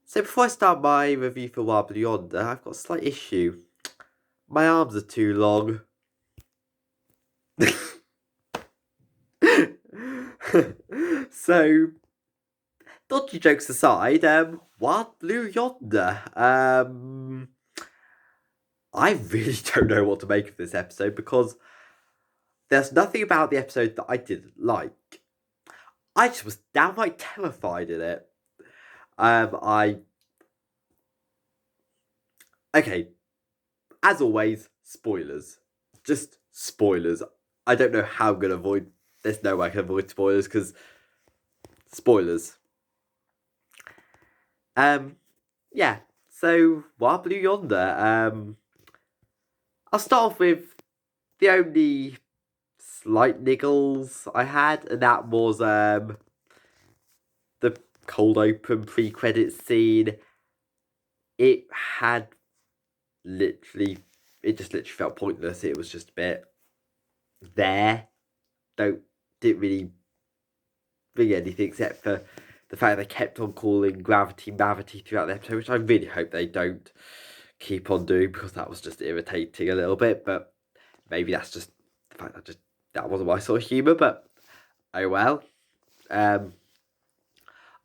So before I start my review for Yonder, I've got a slight issue. My arms are too long. So, dodgy jokes aside, Wild Blue Yonder. I really don't know what to make of this episode because there's nothing about the episode that I didn't like. I just was downright terrified in it. I okay. As always, spoilers. Just spoilers. I don't know how I'm gonna avoid. There's no way I can avoid spoilers because spoilers. Yeah. So Wild Blue Yonder. I'll start off with the only slight niggles I had, and that was the cold open pre-credit scene. It had literally, it just literally felt pointless. It was just a bit there. Didn't really bring anything except for the fact they kept on calling gravity throughout the episode, which I really hope they don't keep on doing because that was just irritating a little bit. But maybe that's just the fact that wasn't my sort of humour. But oh well.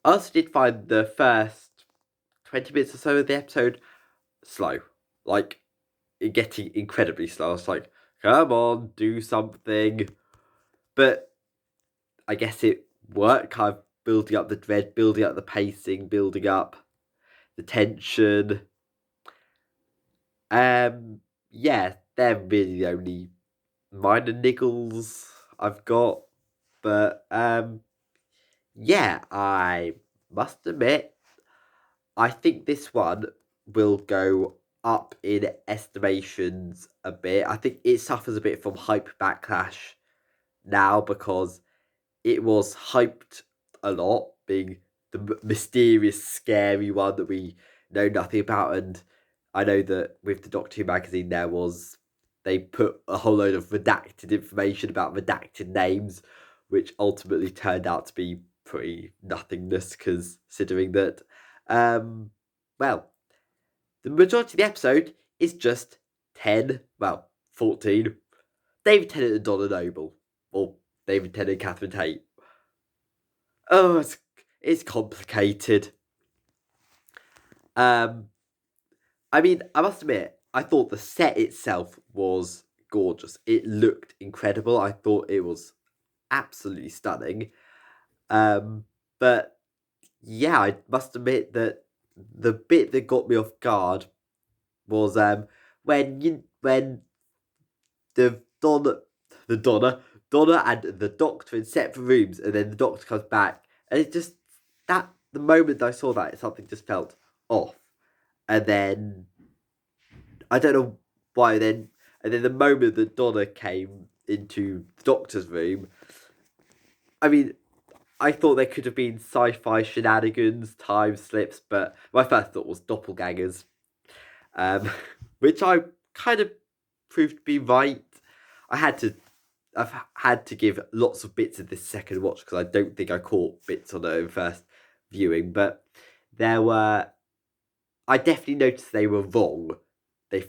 I also did find the first 20 minutes or so of the episode slow, like getting incredibly slow. I was like, come on, do something. But I guess it worked, kind of building up the dread, building up the pacing, building up the tension. Yeah, they're really the only minor niggles I've got. But yeah, I must admit, I think this one will go up in estimations a bit. I think it suffers a bit from hype backlash now because it was hyped a lot, being the mysterious, scary one that we know nothing about. And I know that with the Doctor Who magazine, they put a whole load of redacted information about redacted names, which ultimately turned out to be pretty nothingness, considering that, well, the majority of the episode is just 14 David Tennant and Donna Noble, or David Tennant and Catherine Tate. Oh, it's complicated. I mean, I must admit, I thought the set itself was gorgeous. It looked incredible. I thought it was absolutely stunning. But yeah, I must admit that the bit that got me off guard was when the Donna and the Doctor in separate rooms, and then the Doctor comes back, and it just that the moment that I saw that, something just felt off, and then I don't know why. And then the moment that Donna came into the Doctor's room, I mean, I thought there could have been sci-fi shenanigans, time slips, but my first thought was doppelgangers, um, which I kind of proved to be right. I've had to give lots of bits of this second watch because I don't think I caught bits on the first viewing, but I definitely noticed they were wrong. They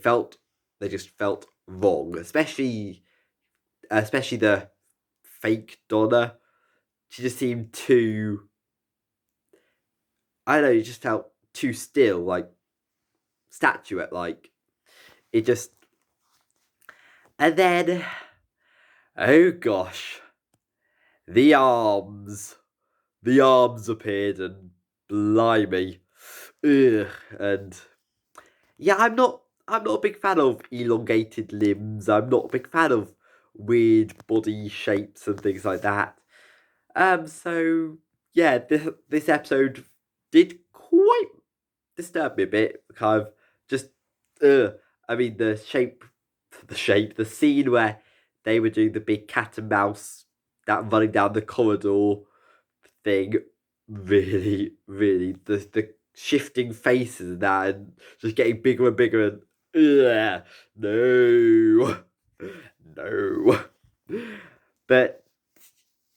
just felt wrong, especially the fake Donna. She just seemed too, I don't know, it just felt too still, like statuette like. It just, and then, oh gosh, the arms. The arms appeared and blimey. Ugh. And yeah, I'm not a big fan of elongated limbs. I'm not a big fan of weird body shapes and things like that. So yeah, this episode did quite disturb me a bit. Kind of just I mean the scene where they were doing the big cat and mouse that running down the corridor thing, really the shifting faces and that, and just getting bigger and bigger, and no, no. But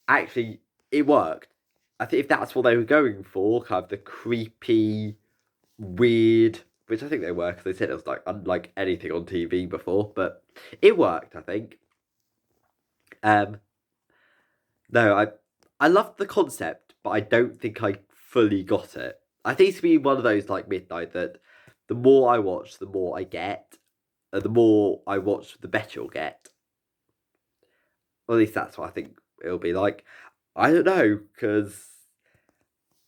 actually, it worked. I think if that's what they were going for, kind of the creepy, weird, which I think they were because they said it was like unlike anything on TV before, but it worked, I think. Um, no, I loved the concept, but I don't think I fully got it. I think it's been one of those like Midnight that the more I watch, the more I get, and the more I watch, the better it'll get. Well, at least that's what I think it'll be like. I don't know because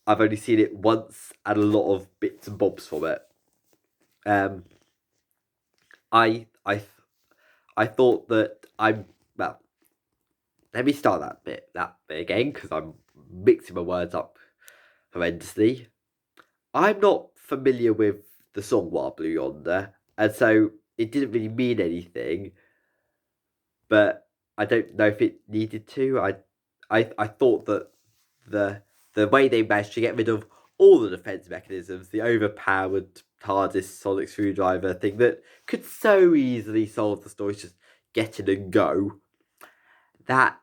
I've only seen it once and a lot of bits and bobs from it. Um, I I I thought that I'm well. Let me start that bit again because I'm mixing my words up horrendously. I'm not familiar with the song Wild Blue Yonder, and so it didn't really mean anything. But I don't know if it needed to. I thought that the way they managed to get rid of all the defense mechanisms, the overpowered TARDIS sonic screwdriver thing that could so easily solve the story, just get in and go. That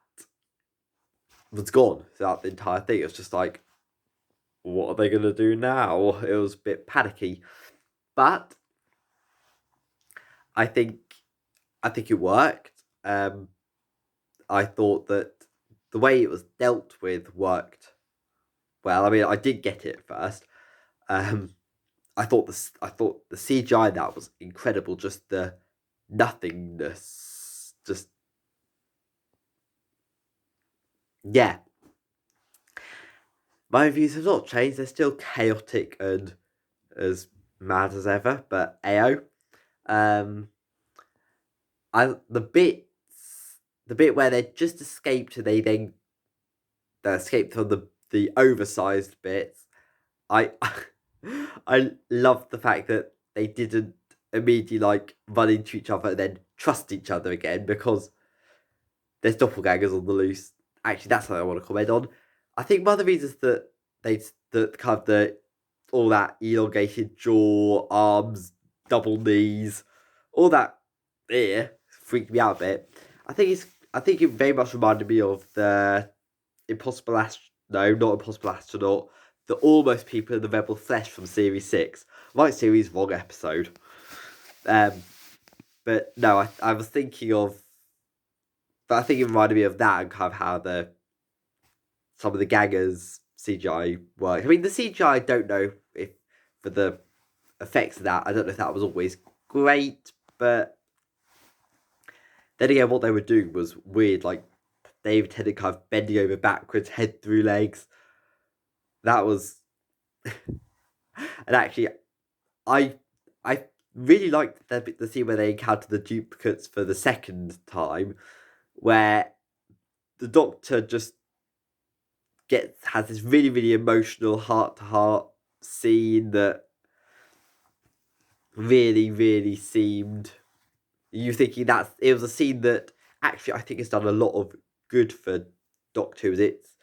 was gone throughout the entire thing. It was just like, what are they gonna do now? It was a bit panicky, but I think it worked. I thought that the way it was dealt with worked well. I mean, I did get it at first. I thought the CGI in that was incredible. Just the nothingness. Just yeah. My views have not changed. They're still chaotic and as mad as ever. But AO, um, the bit where they just escaped and they escaped from the oversized bits. I I love the fact that they didn't immediately like run into each other and then trust each other again because there's doppelgangers on the loose. Actually, that's what I want to comment on. I think one of the reasons that that kind of the all that elongated jaw, arms, double knees, all that freaked me out a bit. I think it very much reminded me of the not Impossible Astronaut, the Almost People in the Rebel Flesh from Series 6. Right series, wrong episode. But no, I was thinking of, but I think it reminded me of that and kind of how some of the gangers CGI work. I mean, the CGI, I don't know if for the effects of that, I don't know if that was always great, but then again, what they were doing was weird. Like David Tennant kind of bending over backwards, head through legs. That was, and actually, I really liked the scene where they encounter the duplicates for the second time, where the Doctor just has this really really emotional heart to heart scene that really really seemed you thinking that it was a scene that actually I think has done a lot of good for Doctor Who. It's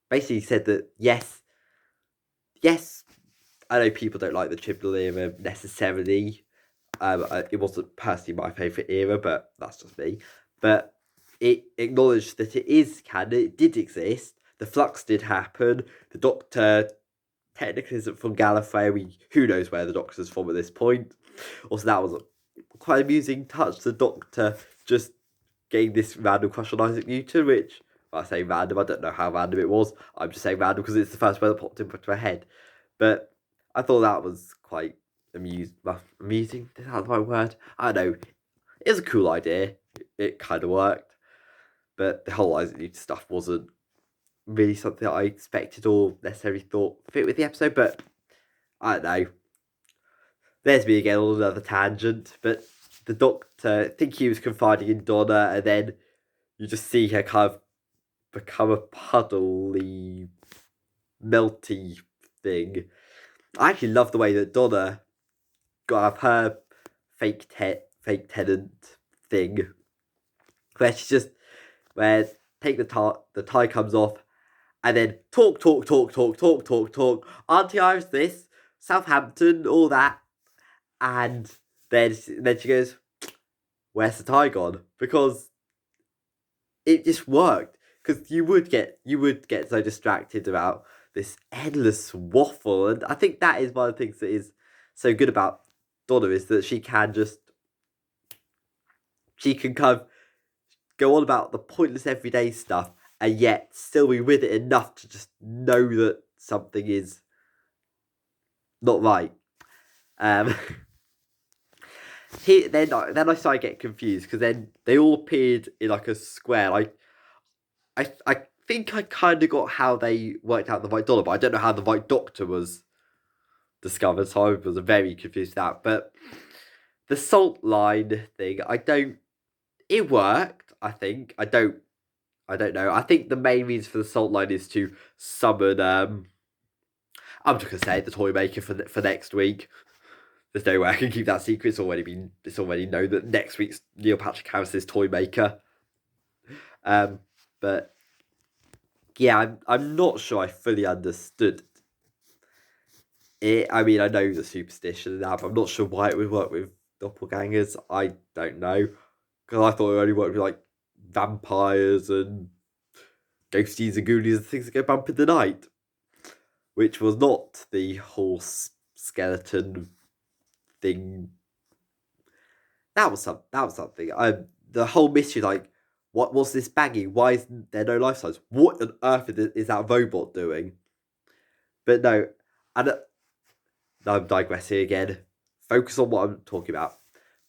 basically said that yes, I know people don't like the Chibnall era necessarily. It wasn't personally my favourite era, but that's just me. But it acknowledged that it is canon, it did exist, the flux did happen, the Doctor technically isn't from Gallifrey, who knows where the Doctor's from at this point. Also, that was quite amusing touch, the Doctor just getting this random crush on Isaac Newton, which, well, I say random, I don't know how random it was, I'm just saying random because it's the first word that popped into my head. But I thought that was quite amusing. Is that the right word? I don't know. It was a cool idea. It kind of worked, but the whole Isaac Newton stuff wasn't really something that I expected or necessarily thought fit with the episode. But I don't know. There's me again on another tangent. But the Doctor, I think he was confiding in Donna, and then you just see her kind of become a puddly, melty thing. I actually love the way that Donna got up her fake tenant thing, where she's just take the tie comes off, and then talk. Auntie Iris this, Southampton, all that, and then she goes, "Where's the tie gone?" Because it just worked. Because you would get so distracted about this endless waffle, and I think that is one of the things that is so good about Donna is that she can kind of go on about the pointless everyday stuff and yet still be with it enough to just know that something is not right. Um, then I started getting confused because then they all appeared in like a square. Like I think I kind of got how they worked out the right dollar, but I don't know how the right doctor was discovered. So I was very confused with that. But the salt line thing, It worked. I think. I don't know. I think the main reason for the salt line is to summon. I'm just gonna say the toy maker for next week. There's no way I can keep that secret. It's already known that next week's Neil Patrick Harris's toy maker. But yeah, I'm not sure I fully understood it. I mean, I know the superstition and that, but I'm not sure why it would work with doppelgangers. I don't know because I thought it only worked with like vampires and ghosties and goonies and things that go bump in the night, which was not the horse skeleton thing. That was something. The whole mystery, like, what was this banging? Why is there no life signs? What on earth is that robot doing? But no, and I'm digressing again. Focus on what I'm talking about.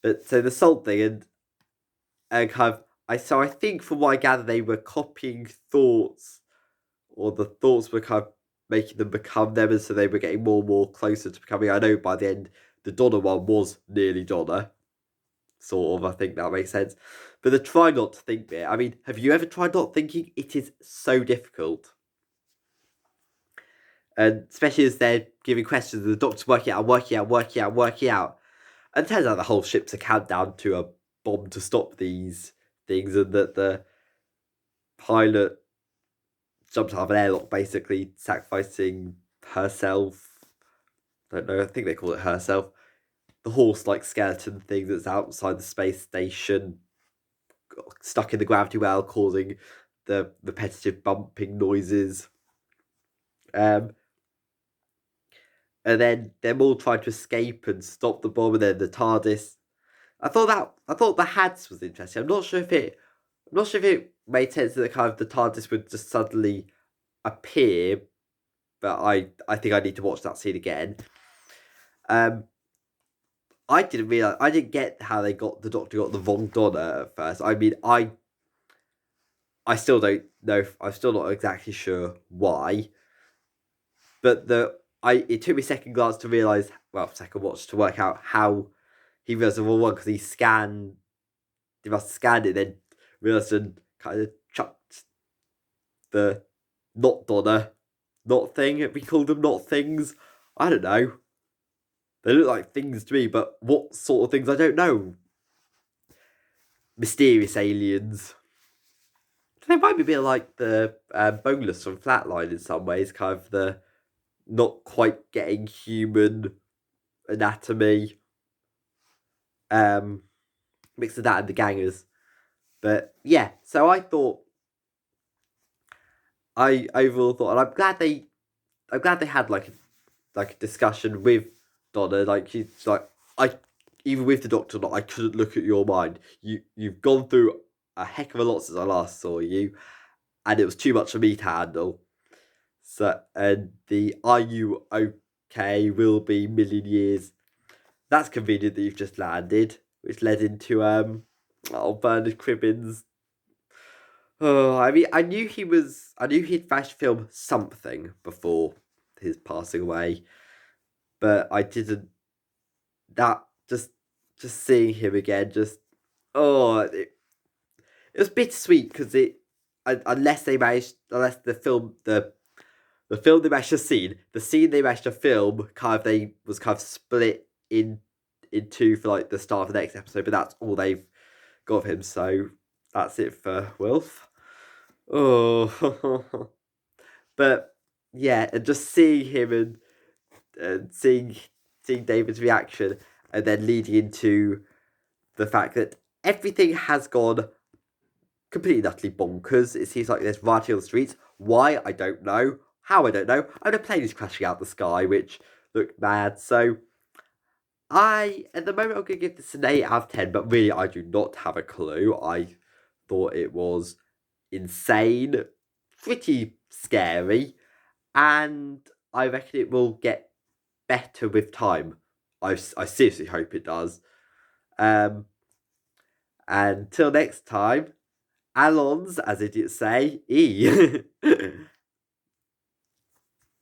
But so the salt thing and kind of I think from what I gather they were copying thoughts, or the thoughts were kind of making them become them, and so they were getting more and more closer to becoming. I know by the end the Donna one was nearly Donna. Sort of, I think that makes sense. But the try not to think bit, I mean, have you ever tried not thinking? It is so difficult. And especially as they're giving questions, the doctor's working out. And it turns out the whole ship's a countdown to a bomb to stop these things, and that the pilot jumped out of an airlock, basically sacrificing herself. I don't know, I think they call it herself. The horse-like skeleton thing that's outside the space station, stuck in the gravity well, causing the repetitive bumping noises. And then them all trying to escape and stop the bomb, and then the TARDIS. I thought the Hads was interesting. I'm not sure if it made sense that kind of the TARDIS would just suddenly appear, but I think I need to watch that scene again. I didn't get how the Doctor got the wrong Donna at first. I mean, I still don't know. I'm still not exactly sure why. But it took me second glance to realise, second watch to work out how he realised the wrong one, because he must have scanned it, then realised and kind of chucked the not Donna, not thing. We call them not things. I don't know. They look like things to me, but what sort of things, I don't know. Mysterious aliens. They might be a bit like the boneless from Flatline in some ways, kind of the not quite getting human anatomy. Mix of that and the gangers. But yeah, so I overall thought, and I'm glad they had like a discussion with Donna. Like, she's like, even with the Doctor, I couldn't look at your mind. You've gone through a heck of a lot since I last saw you, and it was too much for me to handle. So, and the "Are you okay?" will be million years. That's convenient that you've just landed, which led into Bernard Cribbins. Oh, I mean, I knew he'd managed to film something before his passing away, but I didn't. That just seeing him again, it was bittersweet because unless the film they managed to the scene they managed to film was kind of split in two for like the start of the next episode, but that's all they've got of him. So that's it for Wilf. Oh, but yeah, and just seeing him and seeing David's reaction, and then leading into the fact that everything has gone completely and utterly bonkers. It seems like there's rioting on the streets. Why? I don't know. How? I don't know. And a plane is crashing out the sky, which looked mad. So At the moment, I'm going to give this an 8 out of 10, but really, I do not have a clue. I thought it was insane, pretty scary, and I reckon it will get better with time. I seriously hope it does. Until next time, allons, as it did say, E.